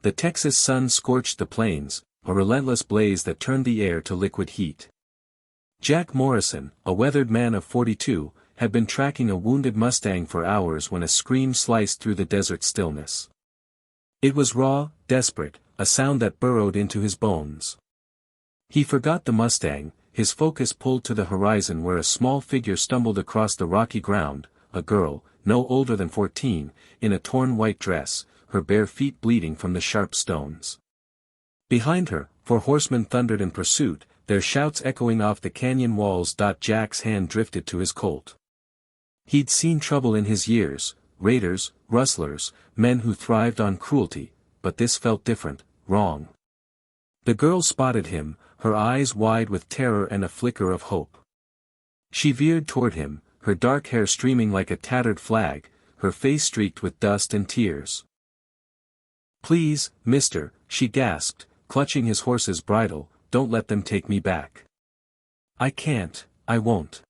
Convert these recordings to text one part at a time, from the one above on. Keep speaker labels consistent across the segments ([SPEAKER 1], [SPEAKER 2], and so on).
[SPEAKER 1] The Texas sun scorched the plains, a relentless blaze that turned the air to liquid heat. Jack Morrison, a weathered man of 42, had been tracking a wounded Mustang for hours when a scream sliced through the desert stillness. It was raw, desperate, a sound that burrowed into his bones. He forgot the Mustang, his focus pulled to the horizon where a small figure stumbled across the rocky ground, a girl, no older than 14, in a torn white dress, her bare feet bleeding from the sharp stones. Behind her, 4 horsemen thundered in pursuit, their shouts echoing off the canyon walls. Jack's hand drifted to his Colt. He'd seen trouble in his years, raiders, rustlers, men who thrived on cruelty, but this felt different, wrong. The girl spotted him, her eyes wide with terror and a flicker of hope. She veered toward him, her dark hair streaming like a tattered flag, her face streaked with dust and tears. "Please, mister," she gasped, clutching his horse's bridle, "don't let them take me back. I can't, I won't."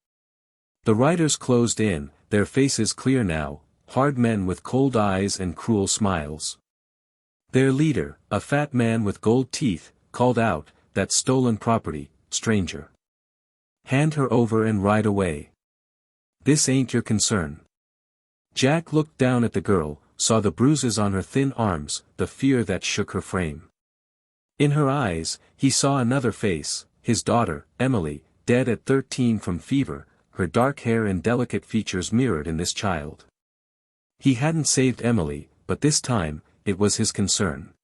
[SPEAKER 1] The riders closed in, their faces clear now, hard men with cold eyes and cruel smiles. Their leader, a fat man with gold teeth, called out, "That's stolen property, stranger. Hand her over and ride away. This ain't your concern." Jack looked down at the girl, saw the bruises on her thin arms, the fear that shook her frame. In her eyes, he saw another face, his daughter, Emily, dead at 13 from fever, her dark hair and delicate features mirrored in this child. He hadn't saved Emily, but this time, it was his concern.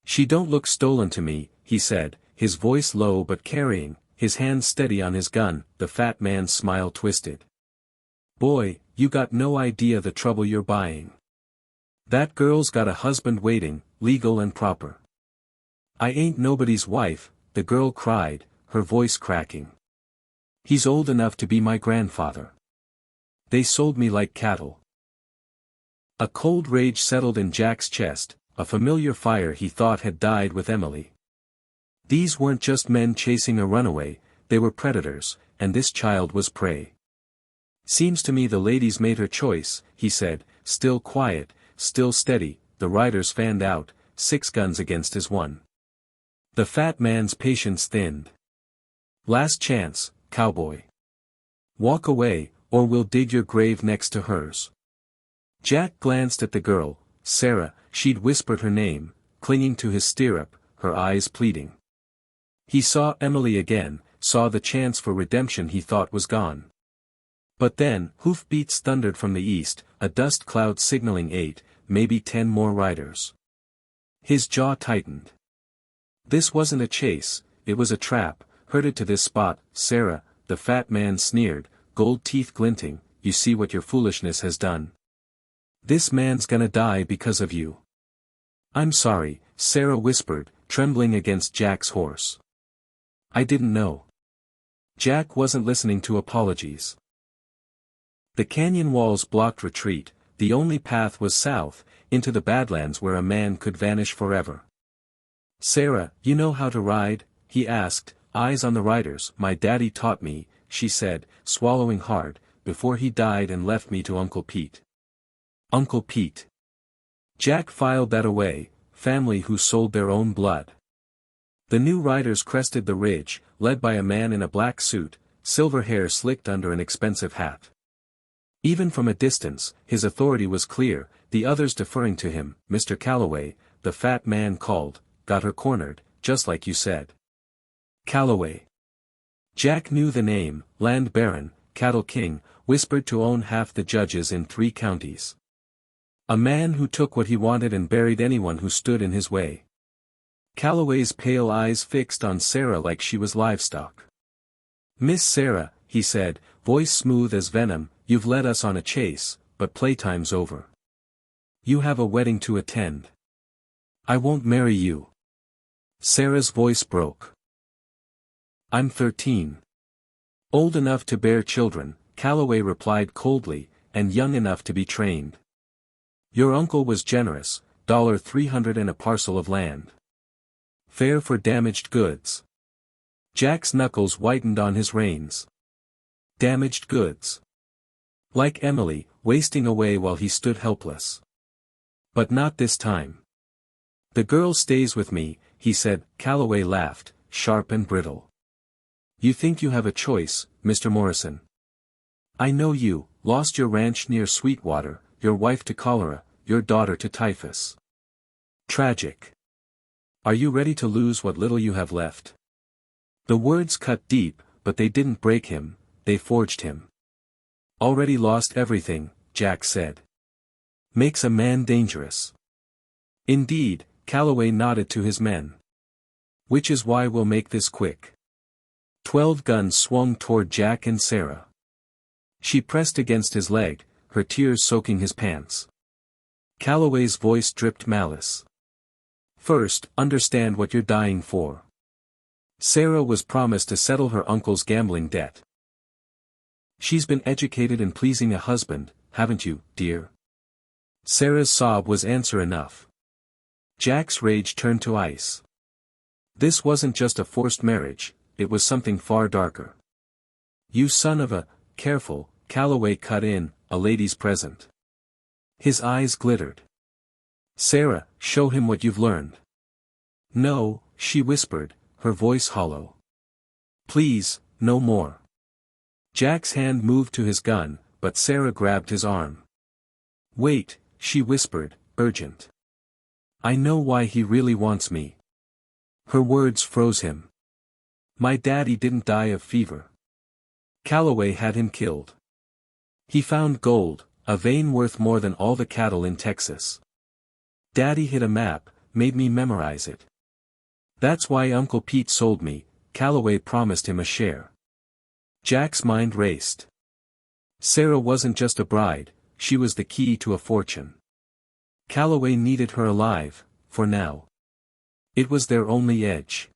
[SPEAKER 1] "She don't look stolen to me," he said, his voice low but carrying, his hand steady on his gun. The fat man's smile twisted. "Boy, you got no idea the trouble you're buying. That girl's got a husband waiting, legal and proper." "I ain't nobody's wife," the girl cried, her voice cracking. "He's old enough to be my grandfather. They sold me like cattle." A cold rage settled in Jack's chest, a familiar fire he thought had died with Emily. These weren't just men chasing a runaway, they were predators, and this child was prey. "Seems to me the lady's made her choice," he said, still quiet, still steady. The riders fanned out, 6 guns against his 1. The fat man's patience thinned. "Last chance, cowboy. Walk away, or we'll dig your grave next to hers." Jack glanced at the girl, Sarah. She'd whispered her name, clinging to his stirrup, her eyes pleading. He saw Emily again, saw the chance for redemption he thought was gone. But then, hoofbeats thundered from the east, a dust cloud signaling 8, maybe 10 more riders. His jaw tightened. This wasn't a chase, it was a trap, herded to this spot. "Sarah," the fat man sneered, gold teeth glinting, "you see what your foolishness has done? This man's gonna die because of you." "I'm sorry," Sarah whispered, trembling against Jack's horse. "I didn't know." Jack wasn't listening to apologies. The canyon walls blocked retreat, the only path was south, into the Badlands where a man could vanish forever. "Sarah, you know how to ride?" he asked, eyes on the riders. "My daddy taught me," she said, swallowing hard, "before he died and left me to Uncle Pete." Uncle Pete. Jack filed that away, family who sold their own blood. The new riders crested the ridge, led by a man in a black suit, silver hair slicked under an expensive hat. Even from a distance, his authority was clear, the others deferring to him. "Mr. Callaway," the fat man called, "got her cornered, just like you said." Callaway. Jack knew the name, land baron, cattle king, whispered to own half the judges in 3 counties. A man who took what he wanted and buried anyone who stood in his way. Callaway's pale eyes fixed on Sarah like she was livestock. "Miss Sarah," he said, voice smooth as venom, "you've led us on a chase, but playtime's over. You have a wedding to attend. I won't marry you." Sarah's voice broke. "I'm 13. Old enough to bear children," Callaway replied coldly, "and young enough to be trained. Your uncle was generous, $300 and a parcel of land. Fair for damaged goods." Jack's knuckles whitened on his reins. Damaged goods. Like Emily, wasting away while he stood helpless. But not this time. The girl stays with me, he said. Callaway laughed, sharp and brittle. You think you have a choice, Mr. Morrison? I know you, lost your ranch near Sweetwater, your wife to cholera, your daughter to typhus. Tragic. Are you ready to lose what little you have left? The words cut deep, but they didn't break him, they forged him. Already lost everything, Jack said. Makes a man dangerous. Indeed, Callaway nodded to his men. Which is why we'll make this quick. 12 guns swung toward Jack and Sarah. She pressed against his leg, her tears soaking his pants. Callaway's voice dripped malice. First, understand what you're dying for. Sarah was promised to settle her uncle's gambling debt. She's been educated in pleasing a husband, haven't you, dear? Sarah's sob was answer enough. Jack's rage turned to ice. This wasn't just a forced marriage, it was something far darker. You son of a, careful, Callaway cut in, a lady's present. His eyes glittered. Sarah, show him what you've learned. No, she whispered, her voice hollow. Please, no more. Jack's hand moved to his gun, but Sarah grabbed his arm. Wait, she whispered, urgent. I know why he really wants me. Her words froze him. My daddy didn't die of fever. Callaway had him killed. He found gold, a vein worth more than all the cattle in Texas. Daddy hid a map, made me memorize it. That's why Uncle Pete sold me, Callaway promised him a share. Jack's mind raced. Sarah wasn't just a bride, she was the key to a fortune. Callaway needed her alive, for now. It was their only edge.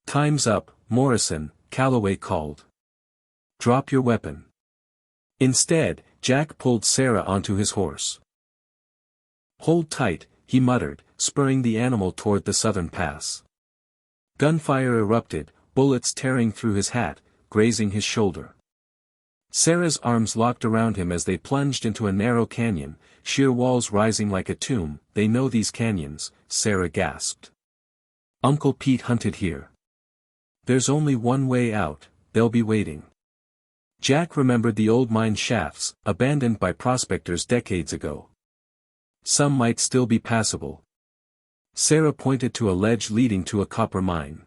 [SPEAKER 1] Time's up, Morrison, Callaway called. Drop your weapon. Instead, Jack pulled Sarah onto his horse. Hold tight, he muttered, spurring the animal toward the southern pass. Gunfire erupted, bullets tearing through his hat, grazing his shoulder. Sarah's arms locked around him as they plunged into a narrow canyon, sheer walls rising like a tomb. They know these canyons, Sarah gasped. Uncle Pete hunted here. There's only one way out, they'll be waiting. Jack remembered the old mine shafts, abandoned by prospectors decades ago. Some might still be passable. Sarah pointed to a ledge leading to a copper mine.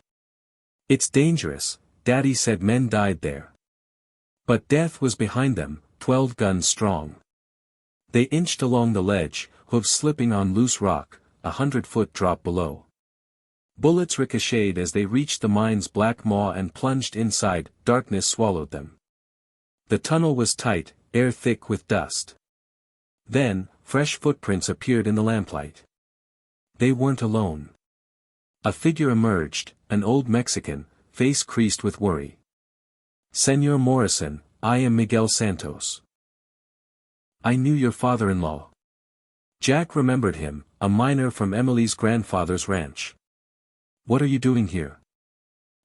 [SPEAKER 1] It's dangerous, Daddy said men died there. But death was behind them, 12 guns strong. They inched along the ledge, hooves slipping on loose rock, 100-foot drop below. Bullets ricocheted as they reached the mine's black maw and plunged inside. Darkness swallowed them. The tunnel was tight, air thick with dust. Then, fresh footprints appeared in the lamplight. They weren't alone. A figure emerged, an old Mexican, face creased with worry. Senor Morrison, I am Miguel Santos. I knew your father-in-law. Jack remembered him, a miner from Emily's grandfather's ranch. What are you doing here?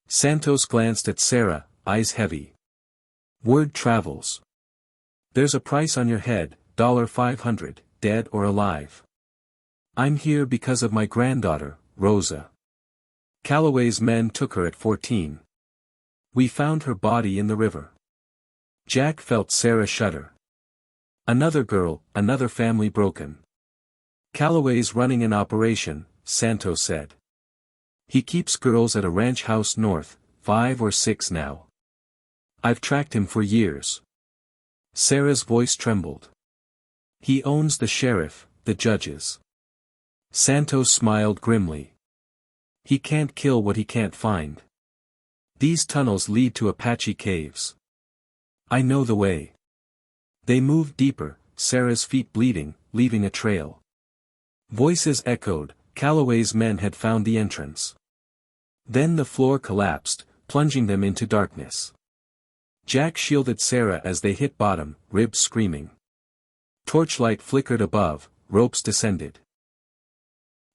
[SPEAKER 1] Santos glanced at Sarah, eyes heavy. Word travels. There's a price on your head, $500, dead or alive. I'm here because of my granddaughter, Rosa. Callaway's men took her at 14. We found her body in the river. Jack felt Sarah shudder. Another girl, another family broken. Callaway's running an operation, Santos said. He keeps girls at a ranch house north, 5 or 6 now. I've tracked him for years. Sarah's voice trembled. He owns the sheriff, the judges. Santos smiled grimly. He can't kill what he can't find. These tunnels lead to Apache caves. I know the way. They moved deeper, Sarah's feet bleeding, leaving a trail. Voices echoed, Callaway's men had found the entrance. Then the floor collapsed, plunging them into darkness. Jack shielded Sarah as they hit bottom, ribs screaming. Torchlight flickered above, ropes descended.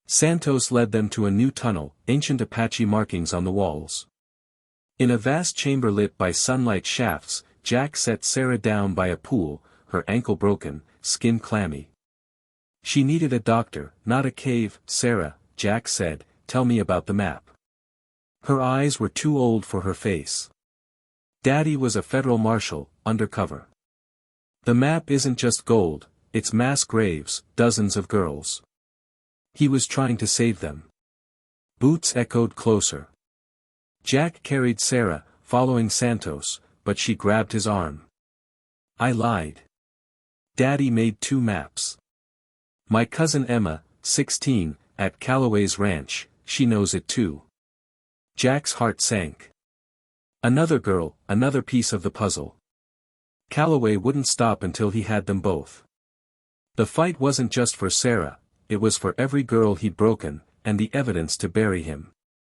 [SPEAKER 1] Santos led them to a new tunnel, ancient Apache markings on the walls. In a vast chamber lit by sunlight shafts, Jack set Sarah down by a pool, her ankle broken, skin clammy. She needed a doctor, not a cave. Sarah, Jack said, "Tell me about the map." Her eyes were too old for her face. Daddy was a federal marshal, undercover. The map isn't just gold, it's mass graves, dozens of girls. He was trying to save them. Boots echoed closer. Jack carried Sarah, following Santos, but she grabbed his arm. I lied. Daddy made 2 maps. My cousin Emma, 16, at Callaway's ranch, she knows it too. Jack's heart sank. Another girl, another piece of the puzzle. Callaway wouldn't stop until he had them both. The fight wasn't just for Sarah, it was for every girl he'd broken, and the evidence to bury him.